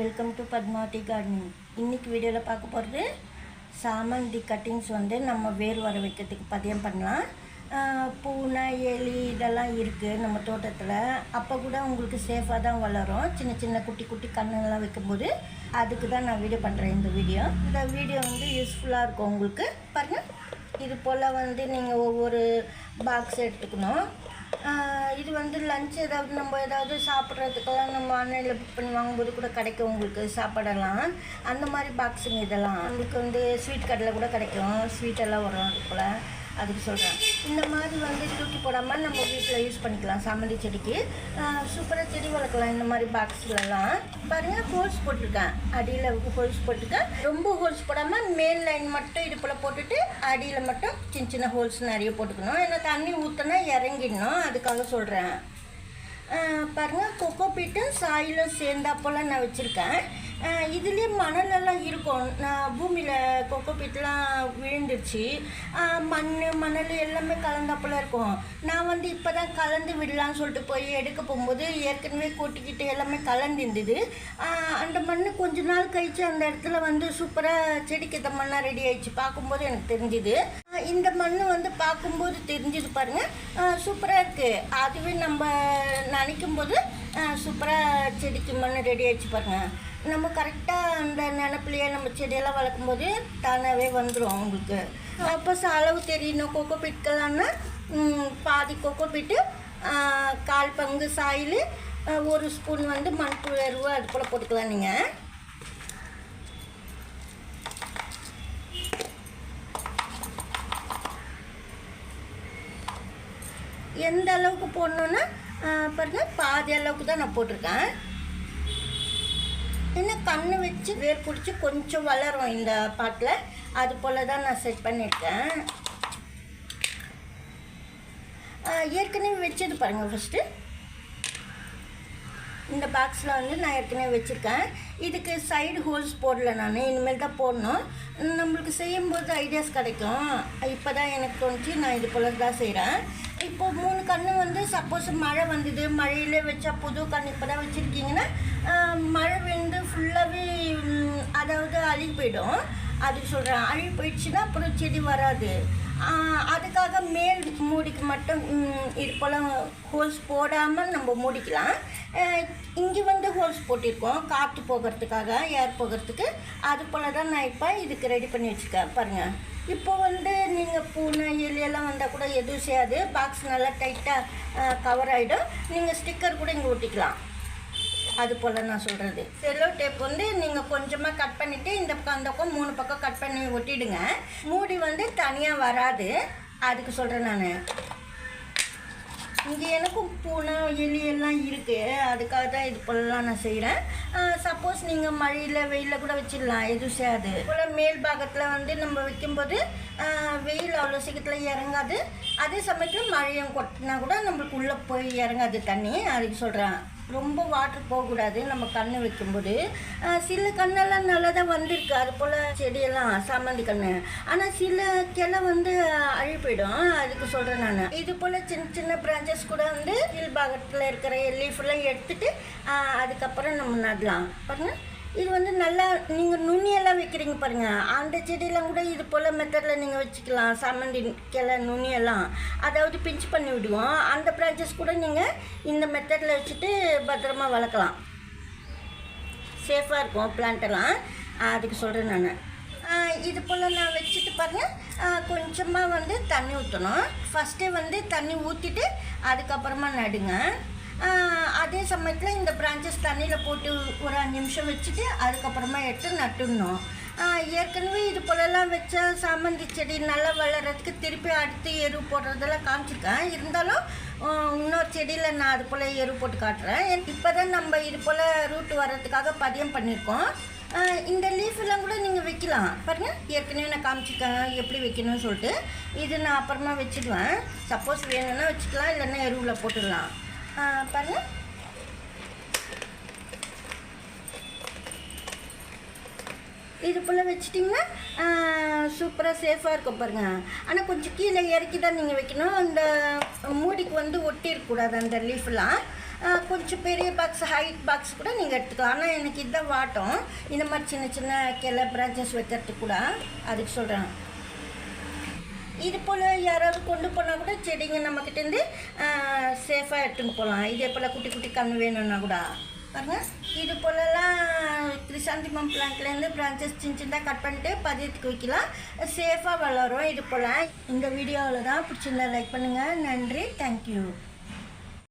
Welcome to Padmavathi gardening. இன்றைக்கி வீடியோவில் பார்க்க போகிறது சாமந்தி கட்டிங்ஸ் நம்ம வேர் வர வைக்கிறதுக்கு பதியம் பண்ணலாம். பூனை எலி இதெல்லாம் இருக்குது நம்ம தோட்டத்தில். அப்போ கூட உங்களுக்கு சேஃபாக தான் வளரும். சின்ன சின்ன குட்டி குட்டி கண்ணுங்கள்லாம் வைக்கும்போது அதுக்கு தான் நான் வீடியோ பண்ணுறேன். இந்த வீடியோ யூஸ்ஃபுல்லாக இருக்கும் உங்களுக்கு. பாருங்கள், இது போல் நீங்கள் ஒவ்வொரு பாக்ஸ் எடுத்துக்கணும். இது லஞ்ச் நம்ம ஏதாவது சாப்பிட்றதுக்கெல்லாம் நம்ம ஆன்லைனில் புக் பண்ணி வாங்கும்போது கூட கிடைக்கும் உங்களுக்கு சாப்பாடெல்லாம். அந்த மாதிரி பாக்ஸுங்க இதெல்லாம் உங்களுக்கு ஸ்வீட் கடையில் கூட கிடைக்கும். ஸ்வீட்டெல்லாம் வரும் அது போல். அதுக்கு சொல்கிறேன். இந்த மாதிரி தூக்கி போடாமல் நம்ம வீட்டில் யூஸ் பண்ணிக்கலாம். சாமந்தி செடிக்கு சூப்பராக செடி வளர்க்கலாம். இந்த மாதிரி பாக்ஸ்லலாம் பாருங்கள், ஹோல்ஸ் போட்டிருக்கேன். அடியில் ஹோல்ஸ் போட்டிருக்கேன். ரொம்ப ஹோல்ஸ் போடாமல் மேல் லைன் மட்டும் இது போல் போட்டுட்டு அடியில் மட்டும் சின்ன சின்ன ஹோல்ஸ் நிறைய போட்டுக்கணும். ஏன்னா தண்ணி ஊற்றினா இறங்கிடணும். அதுக்காக சொல்கிறேன். பாருங்கள், கொக்கோ பீட்டும் சாயிலும் சேர்ந்தா போல் நான் வச்சுருக்கேன். இதுலேயே மணலெல்லாம் இருக்கும். நான் பூமியில் கொக்கோ பீட்லாம் விழுந்துருச்சு. மணல் எல்லாமே கலந்தாப்போல் இருக்கும். நான் இப்போ தான் கலந்து விடலான்னு சொல்லிட்டு போய் எடுக்க போகும்போது ஏற்கனவே கொட்டிக்கிட்டு எல்லாமே கலந்துருந்தது. அந்த மண் கொஞ்ச நாள் கழிச்சு அந்த இடத்துல சூப்பராக செடிக்கு இந்த மண்ணாக ரெடி ஆகிடுச்சு. பார்க்கும்போது எனக்கு தெரிஞ்சுது. இந்த மண் பார்க்கும்போது தெரிஞ்சுது. பாருங்கள், சூப்பராக இருக்குது. அதுவே நம்ம நினைக்கும் போது சூப்பராக செடிக்கு மண் ரெடி ஆகிடுச்சு. பாருங்கள், நம்ம கரெக்டாக அந்த நினப்பிலேயே நம்ம செடியெல்லாம் வளர்க்கும்போது தானாகவே வந்துடும் உங்களுக்கு. அப்போ அளவு தெரியணும். கொக்கோ பீட்களான்னா பாதி கொக்கோ பீட்டு, 1/4 பங்கு சாயில், 1 ஸ்பூன் மண்புழு எருவு அது போல் போட்டுக்கலாம். நீங்கள் எந்த அளவுக்கு போடணுன்னா பாருங்கள், பாதி அளவுக்கு தான் நான் போட்டிருக்கேன். இன்னும் கண்ணு வச்சு வேர் பிடிச்சி கொஞ்சம் வளரும் இந்த பாட்டில். அது போல் தான் நான் செட் பண்ணியிருக்கேன். ஏற்கனவே வச்சது பாருங்கள். ஃபஸ்ட்டு இந்த பாக்ஸில் நான் ஏற்கனவே வச்சுருக்கேன். இதுக்கு சைடு ஹோல்ஸ் போடல. நான் இனிமேல் தான் போடணும். நம்மளுக்கு செய்யும்போது ஐடியாஸ் கிடைக்கும். இப்போ தான் எனக்கு தோணுச்சு, நான் இது போல் தான் செய்கிறேன். இப்போது 3 கன்று சப்போஸ் மழை வந்தது, மழையிலே வச்சா புது கன்று இப்போ தான் வச்சுருக்கீங்கன்னா மழை ஃபுல்லாகவே அதாவது அழுகி போயிடும். அதுக்கு சொல்கிறேன். அழுகி போயிடுச்சுன்னா அப்புறம் செடி வராது. அதுக்காக மேல் மூடிக்கு மட்டும் இது போல் ஹோல்ஸ் போடாமல் நம்ம மூடிக்கலாம். இங்கே ஹோல்ஸ் போட்டிருக்கோம் காற்று போகிறதுக்காக, ஏர் போகிறதுக்கு. அது போல் தான் நான் இப்போ இதுக்கு ரெடி பண்ணி வச்சுருக்கேன். பாருங்கள், இப்போ நீங்கள் பூனை எலியெல்லாம் வந்தால் கூட எதுவும் செய்யாது. பாக்ஸ் நல்லா டைட்டாக கவர் ஆகிடும். நீங்கள் ஸ்டிக்கர் கூட இங்கே ஒட்டிக்கலாம். அது போல் நான் சொல்கிறது. செல்லோ டேப் நீங்கள் கொஞ்சமாக கட் பண்ணிவிட்டு இந்த பக்கம் அந்த பக்கம் 3 பக்கம் கட் பண்ணி ஒட்டிடுங்க. மூடி தனியாக வராது. அதுக்கு சொல்கிறேன் நான். இங்கே எனக்கும் பூனை எலி எல்லாம் இருக்குது. அதுக்காக தான் இது போலலாம் நான் செய்கிறேன். சப்போஸ் நீங்கள் மழையில் வெயிலில் கூட வச்சிடலாம், எதுவும் செய்யாது. போல் மேல் பாகத்தில் நம்ம வைக்கும்போது வெயில் அவ்வளோ சீக்கிரத்தில் இறங்காது. அதே சமயத்தில் மழையும் கொட்டினா கூட நம்மளுக்கு உள்ளே போய் இறங்காது தண்ணி. அதுக்கு சொல்கிறேன். ரொம்ப வாட்டர் போகக்கூடாது நம்ம கன்று வைக்கும்போது. சில கண்ணெல்லாம் நல்லா தான் வந்திருக்கு. அது போல் செடியெல்லாம் சாமந்தி கன்று. ஆனால் சில கிளை அழுகி போயிடும். அதுக்கு சொல்கிறேன் நான். இது போல் சின்ன சின்ன பிரான்ச்சஸ் கூட கீழ் பாகத்தில் இருக்கிற லீஃபெல்லாம் எடுத்துகிட்டு அதுக்கப்புறம் நம்ம நடலாம். பாருங்கள், இது நல்லா நீங்கள் நுனியெல்லாம் வைக்கிறீங்க பாருங்கள். அந்த செடியெல்லாம் கூட இது போல் மெத்தடில் நீங்கள் வச்சுக்கலாம். சாமந்தி கிளை நுனியெல்லாம் அதாவது பிஞ்ச் பண்ணி விடுவோம். அந்த பிரான்ச்சஸ் கூட நீங்கள் இந்த மெத்தடில் வச்சுட்டு பத்திரமா வளர்க்கலாம். சேஃபாக இருக்கும் பிளான்ட்டெல்லாம். அதுக்கு சொல்கிறேன் நான். இது போல் நான் வச்சுட்டு பாருங்கள், கொஞ்சமாக தண்ணி ஊற்றணும். ஃபஸ்ட்டே தண்ணி ஊற்றிட்டு அதுக்கப்புறமா நடுங்க. அதே சமயத்தில் இந்த பிரான்ச்சஸ் தண்ணியில் போட்டு ஒரு 5 நிமிஷம் வச்சுட்டு அதுக்கப்புறமா எடுத்து நட்டுடணும். ஏற்கனவே இது போலலாம் வச்சா சாமந்தி செடி நல்லா வளர்கிறதுக்கு திருப்பி அடுத்து எரு போடுறதெல்லாம் காமிச்சிருக்கேன். இருந்தாலும் இன்னொரு செடியில் நான் அது போல் எரு போட்டு காட்டுறேன். இப்போ தான் நம்ம இது போல் ரூட் வர்றதுக்காக பதியம் பண்ணியிருக்கோம். இந்த லீஃபெல்லாம் கூட நீங்கள் வைக்கலாம். பாருங்கள், ஏற்கனவே நான் காமிச்சிருக்கேன் எப்படி வைக்கணும்னு சொல்லிட்டு. இது நான் அப்புறமா வச்சுடுவேன். சப்போஸ் வேணும்னா வச்சுக்கலாம், இல்லைன்னா எருவில் போட்டுடலாம். பாருங்கள், இது போல் வச்சிட்டிங்கன்னா சூப்பராக சேஃபாக இருக்கும் பாருங்கள். ஆனால் கொஞ்சம் கீழே இறக்கி தான் நீங்கள் வைக்கணும். அந்த மூடிக்கு ஒட்டி இருக்கக்கூடாது அந்த லீஃப்லாம். கொஞ்சம் பெரிய பாக்ஸ் ஹைட் பாக்ஸ் கூட நீங்கள் எடுத்துக்கலாம். ஆனால் எனக்கு இதுதான் வாட்டம். இந்த மாதிரி சின்ன சின்ன கிளை பிரான்ச்சஸ் வைக்கிறதுக்கு கூட அதுக்கு சொல்கிறேன். இது போல் யாராவது கொண்டு போனால் கூட செடிங்க நம்மக்கிட்டேருந்து சேஃபாக எடுத்துன்னு போகலாம். இதே போல் குட்டி குட்டி கன்று வேணும்னா கூட பாருங்கள். இது போலலாம் கிரிசாந்திமம் பிளான்ட்லேருந்து பிரான்ச்சஸ் சின்ன சின்னதாக கட் பண்ணிட்டு பதியத்துக்கு வைக்கலாம். சேஃபாக வளரும். இது போல் இந்த வீடியோவில் தான் பிடிச்சிருந்தா லைக் பண்ணுங்கள். நன்றி. தேங்க்யூ.